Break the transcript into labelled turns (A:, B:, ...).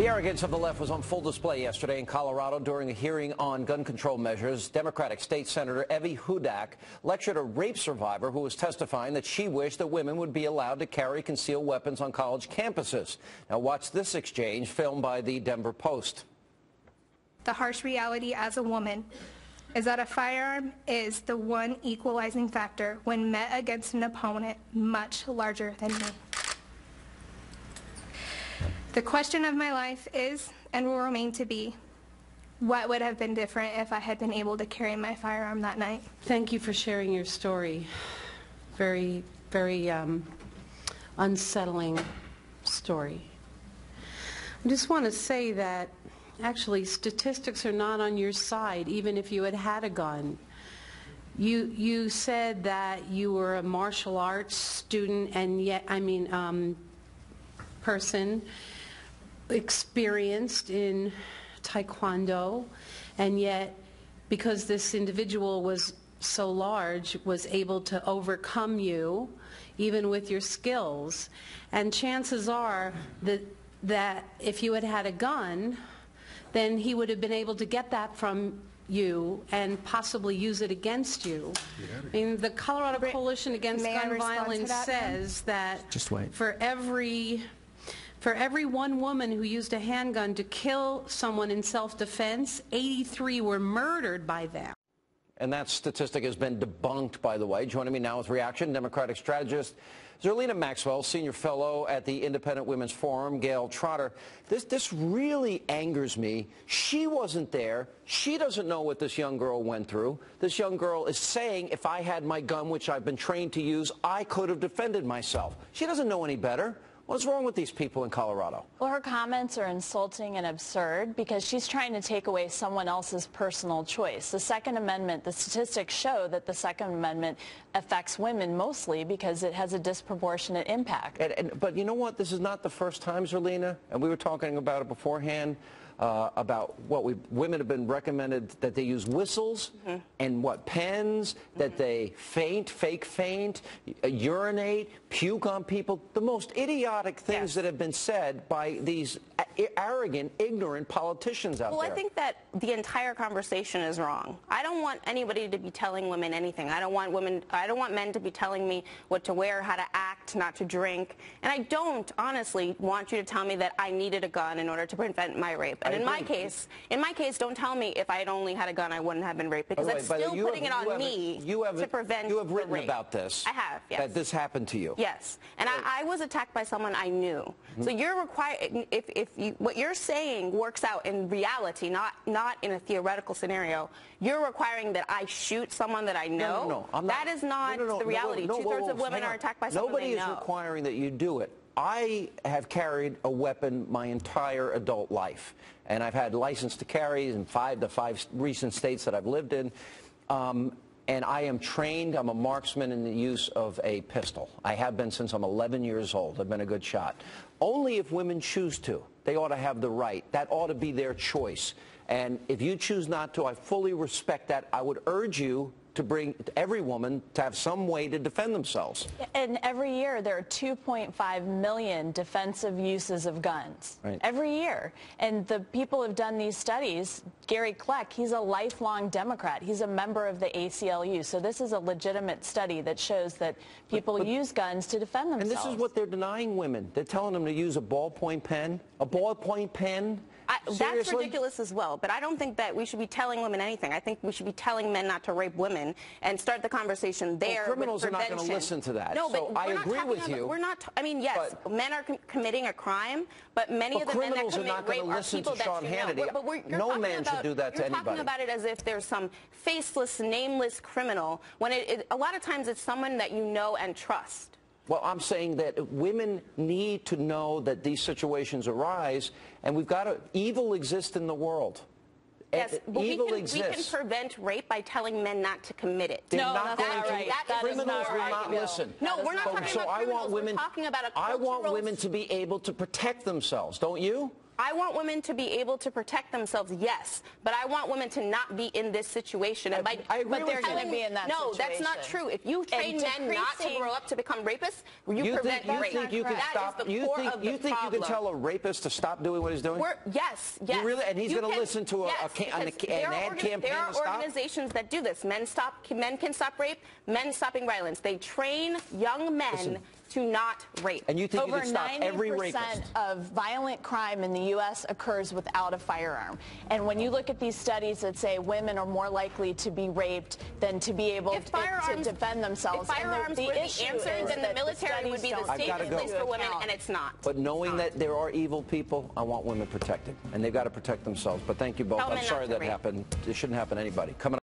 A: The arrogance of the left was on full display yesterday in Colorado during a hearing on gun control measures. Democratic State Senator Evie Hudak lectured a rape survivor who was testifying that she wished that women would be allowed to carry concealed weapons on college campuses. Now watch this exchange filmed by the Denver Post.
B: The harsh reality as a woman is that a firearm is the one equalizing factor when met against an opponent much larger than me. The question of my life is, and will remain to be, what would have been different if I had been able to carry my firearm that night?
C: Thank you for sharing your story. Very, very unsettling story. I just want to say that actually statistics are not on your side, even if you had had a gun. You said that you were a martial arts student and yet, person experienced in Taekwondo, and yet because this individual was so large, was able to overcome you even with your skills. And chances are that if you had had a gun, then he would have been able to get that from you and possibly use it against you. I mean, the Colorado Coalition Against Gun Violence says that for every one woman who used a handgun to kill someone in self-defense, 83 were murdered by them.
A: And that statistic has been debunked, by the way. Joining me now with reaction, Democratic strategist Zerlina Maxwell, senior fellow at the Independent Women's Forum, Gail Trotter. This really angers me. She wasn't there. She doesn't know what this young girl went through. This young girl is saying, if I had my gun, which I've been trained to use, I could have defended myself. She doesn't know any better. What's wrong with these people in Colorado?
D: Well, her comments are insulting and absurd because she's trying to take away someone else's personal choice. The Second Amendment, the statistics show that the Second Amendment affects women mostly because it has a disproportionate impact.
A: But you know what? This is not the first time, Zerlina, and we were talking about it beforehand, about what women have been recommended that they use whistles and pens, that they fake faint, urinate, puke on people, the most idiotic things that have been said by these arrogant, ignorant politicians out there.
E: Well, I think that the entire conversation is wrong. I don't want anybody to be telling women anything. I don't want men to be telling me what to wear, how to act, not to drink. And I don't, honestly, want you to tell me that I needed a gun in order to prevent my rape. And in my case, don't tell me if I had only had a gun, I wouldn't have been raped, because that's still putting it on me to prevent the rape.
A: You have written about this.
E: I have, yes.
A: That this happened to you.
E: Yes. And I was attacked by someone I knew. So you're required, what you're saying works out in reality, not in a theoretical scenario. You're requiring that I shoot someone that I know.
A: No, I'm not.
E: That is not the reality. Two-thirds of women are attacked by someone they know.
A: Nobody is requiring that you do it. I have carried a weapon my entire adult life, and I've had license to carry in the five recent states that I've lived in. And I am trained. I'm a marksman in the use of a pistol. I have been since I'm 11 years old. I've been a good shot. Only if women choose to. They ought to have the right. That ought to be their choice. And if you choose not to, I fully respect that. I would urge you to bring every woman to have some way to defend themselves.
D: And every year there are 2.5 million defensive uses of guns. Right. Every year. And the people who've done these studies, Gary Kleck, he's a lifelong Democrat. He's a member of the ACLU. So this is a legitimate study that shows that people use guns to defend themselves.
A: And this is what they're denying women. They're telling them to use a ballpoint pen. A ballpoint pen?
E: That's ridiculous as well, but I don't think that we should be telling women anything. I think we should be telling men not to rape women and start the conversation there.
A: Well, criminals are not going to listen to that. No, so I agree with you.
E: We're not. I mean, yes, men are committing a crime, but many of the men that commit rape are people that you know. But
A: no man should do that to anybody.
E: You're talking about it as if there's some faceless, nameless criminal, when a lot of times it's someone that you know and trust.
A: Well, I'm saying that women need to know that these situations arise, and we've got to. Evil exists in the world.
E: Yes, but
A: evil
E: exists. We can prevent rape by telling men not to commit it.
A: They're not going to. Criminals will not listen.
E: No, we're not talking about criminals. We're talking about a cultural.
A: I want women to be able to protect themselves. Don't you?
E: I want women to be able to protect themselves, yes, but I want women to not be in this situation. And
A: I agree
D: but they're
A: with you.
D: going to be in that
E: No,
D: situation.
E: that's not true. If you train men not to grow up to become rapists, you prevent rape.
A: Think you can
E: That
A: stop?
E: is the
A: You
E: core
A: think
E: of
A: you
E: the
A: think you
E: problem.
A: can tell a rapist to stop doing what he's doing?
E: Yes.
A: You really? And he's
E: You
A: going to
E: can-
A: listen to
E: yes,
A: an
E: because
A: ad campaign
E: There are
A: to stop?
E: organizations that do this. Men can stop rape. Men stopping violence. They train young men to not rape.
A: And you think you
D: Over
A: can stop every
D: 90%
A: rapist?
D: of violent crime in the U.S. occurs without a firearm. And when you look at these studies that say women are more likely to be raped than to be able to defend themselves.
E: If firearms were the answer, then the military would be the safest place for women, and it's not.
A: But knowing that there are evil people, I want women protected. And they've got to protect themselves. But thank you both.
E: Tell
A: I'm
E: men
A: sorry
E: not to
A: that
E: rape.
A: happened. It shouldn't happen to anybody. Coming